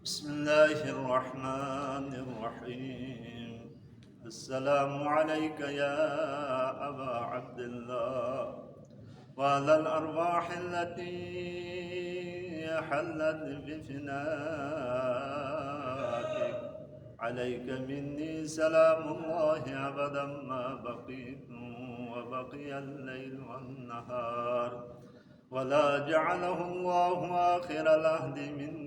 بسم الله الرحمن الرحيم. السلام عليك يا أبا عبد الله وعلى الأرواح التي حلت بفنائك. عليك مني سلام الله أبدا ما بقيت وبقي الليل والنهار، ولا جعله الله آخر العهد مني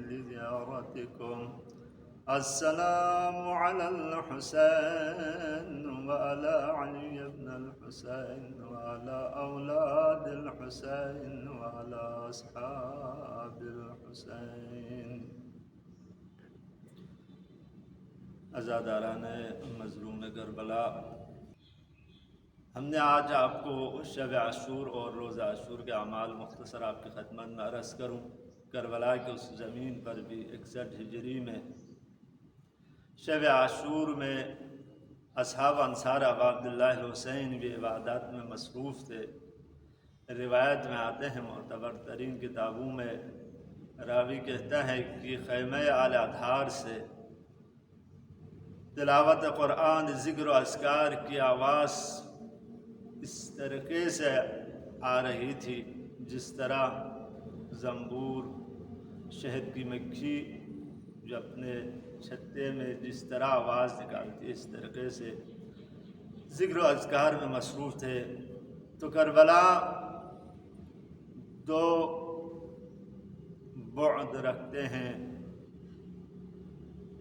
لزيارتكم. السلام على الحسين وعلى علي بن الحسين وعلى أولاد الحسين وعلى أصحاب الحسين. عزاداران مظلوم کربلا، ہم نے آج آپ کو شب عاشور اور روزہ عاشور کے اعمال مختصر آپ کی خدمت میں عرض کروں۔ کربلا کی اس زمین پر بھی 61 ہجری میں شب عاشور میں اصحاب انصار ابا عبداللہ الحسین بھی عبادات میں مصروف تھے۔ روایت میں آتے ہیں، معتبر ترین کتابوں میں راوی کہتا ہے کہ خیمہ آل ادھار سے تلاوت قرآن، ذکر و اذکار کی آواز اس طریقے سے آ رہی تھی جس طرح زنبور، شہد کی مکھی جو اپنے چھتے میں جس طرح آواز نکالتی ہے، اس طریقے سے ذکر و اذکار میں مصروف تھے۔ تو کربلا دو بعد رکھتے ہیں،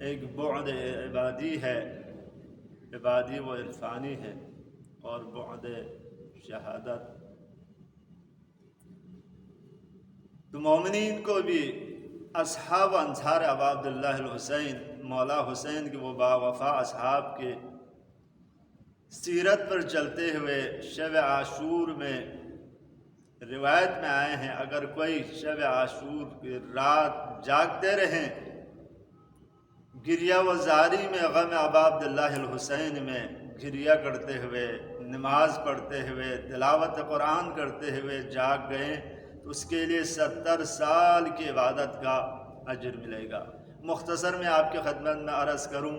ایک بعد عبادی ہے، عبادی و عرفانی ہے، اور بعد شہادت۔ تو مومنین کو بھی اصحاب انصار ابا عبداللہ الحسین، مولا حسین کے وہ باوفا اصحاب کے سیرت پر چلتے ہوئے شب عاشور میں روایت میں آئے ہیں، اگر کوئی شب عاشور کی رات جاگتے رہیں گریہ و زاری میں، غم ابا عبداللہ الحسین میں گریہ کرتے ہوئے، نماز پڑھتے ہوئے، تلاوت قرآن کرتے ہوئے جاگ گئے تو اس کے لیے 70 سال کی عبادت کا اجر ملے گا۔ مختصر میں آپ کی خدمت میں عرض کروں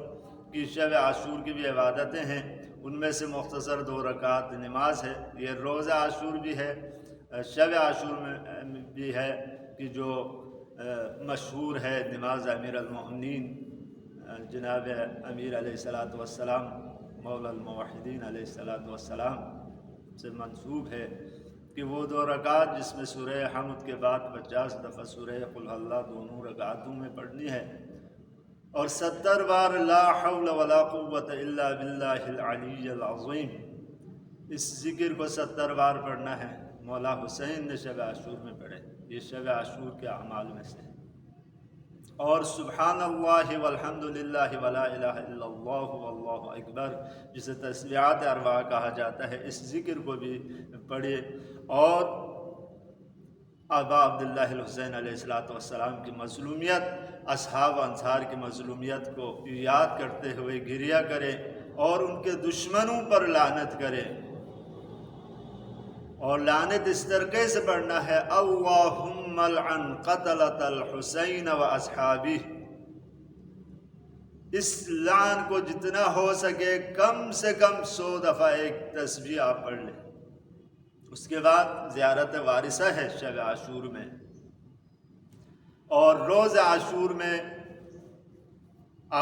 کہ شب عاشور کی بھی عبادتیں ہیں، ان میں سے مختصر 2 رکعت نماز ہے۔ یہ روزہ عاشور بھی ہے، شب عاشور میں بھی ہے کہ جو مشہور ہے نماز امیر المؤمنین جناب امیر علیہ السلام، مولا الموحدین علیہ السلام سے منسوب ہے کہ وہ 2 رکعت جس میں سورہ حمد کے بعد 50 دفعہ سورہ قل اللہ دونوں رکعتوں میں پڑھنی ہے، اور 70 بار لا حول ولا قوت الا باللہ العلی العظیم، اس ذکر کو 70 بار پڑھنا ہے۔ مولا حسین نے شب عاشور میں پڑھے، یہ شب عاشور کے اعمال میں سے ہے۔ اور سبحان اللہ والحمد للہ ولا الہ الا اللہ واللہ اکبر، جسے تسبیحات اربعہ کہا جاتا ہے، اس ذکر کو بھی پڑھے، اور ابا عبداللہ الحسین علیہ السلام کی مظلومیت، اصحاب انصار کی مظلومیت کو یاد کرتے ہوئے گریہ کرے اور ان کے دشمنوں پر لعنت کرے، اور لعنت اس طریقے سے پڑھنا ہے، اللہم لعن قتلۃ الحسین و اصحابہ۔ اس لعن کو جتنا ہو سکے کم سے کم 100 دفعہ ایک تسبیح آپ پڑھ لیں۔ اس کے بعد زیارت وارثہ ہے شب عاشور میں، اور روز عاشور میں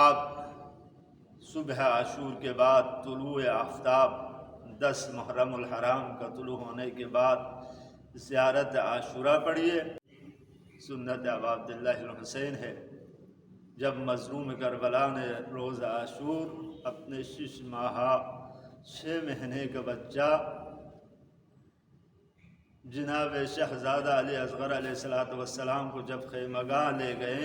آپ صبح عاشور کے بعد طلوع آفتاب 10 محرم الحرام کا طلوع ہونے کے بعد زیارت عاشورہ پڑھیے۔ سنت ابا عبداللہ الحسین ہے، جب مظلوم کربلا نے روز عاشور اپنے 6 ماہہ 6 مہینے کا بچہ جناب شہزادہ علی اصغر علیہ السلام کو جب خیمگاہ لے گئے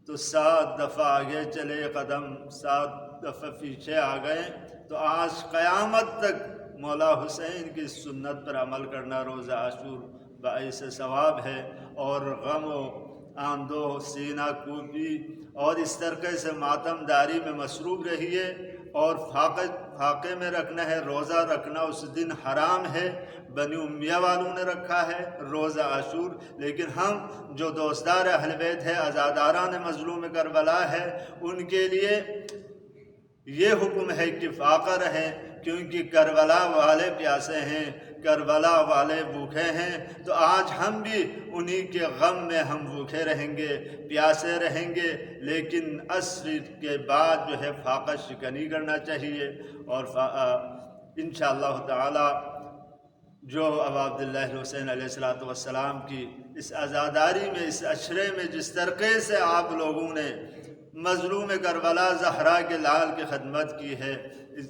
تو 7 دفعہ آگے چلے قدم، 7 دفعہ پیچھے آ گئے۔ تو آج قیامت تک مولا حسین کی سنت پر عمل کرنا روزہ عاشور باعث ثواب ہے، اور غم و آندو سینہ کوبی اور اس طریقے سے ماتم داری میں مصروف رہیے، اور فاقے میں رکھنا ہے، روزہ رکھنا اس دن حرام ہے، بنی امیہ والوں نے رکھا ہے روزہ عاشور، لیکن ہم جو دوستدار اہل بیت ہے، عزاداران مظلوم کربلا ہے، ان کے لیے یہ حکم ہے کہ فاقہ رہیں، کیونکہ کربلا والے پیاسے ہیں، کربلا والے بھوکے ہیں، تو آج ہم بھی انہی کے غم میں ہم بھوکے رہیں گے، پیاسے رہیں گے، لیکن عصر کے بعد جو ہے فاقہ شکنی کرنا چاہیے۔ اور انشاءاللہ تعالی جو ابا عبداللہ حسین علیہ السلام کی اس عزاداری میں، اس عشرے میں جس طریقے سے آپ لوگوں نے مظلوم کربلا زہرا کے لال کی خدمت کی ہے،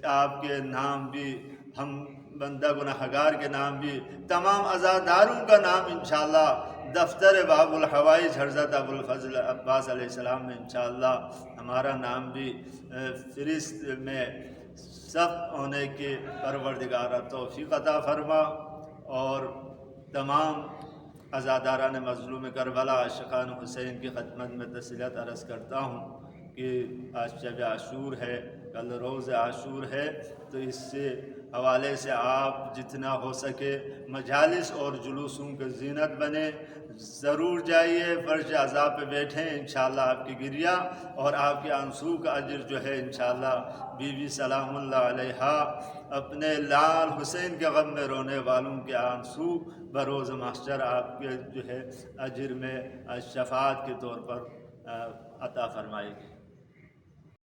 آپ کے نام بھی، ہم بندہ گناہگار کے نام بھی، تمام عزاداروں کا نام انشاءاللہ دفتر باب الحوائج حضرت ابو الفضل عباس علیہ السلام میں انشاءاللہ ہمارا نام بھی فہرست میں ثبت ہونے کے پروردگار توفیق عطا فرما۔ اور تمام عزاداران مظلوم کربلا عاشقان حسین کی خدمت میں تسلیت عرض کرتا ہوں کہ آج شب عاشور ہے، کل روز عاشور ہے، تو اس سے حوالے سے آپ جتنا ہو سکے مجالس اور جلوسوں کے زینت بنے، ضرور جائیے، فرش عزا پہ بیٹھیں، انشاءاللہ آپ کی گریہ اور آپ کے آنسو کا اجر جو ہے انشاءاللہ بی بی سلام اللہ علیہا اپنے لال حسین کے غم میں رونے والوں کے آنسو بروز محشر آپ کے جو ہے اجر میں شفاعت کے طور پر عطا فرمائے گی۔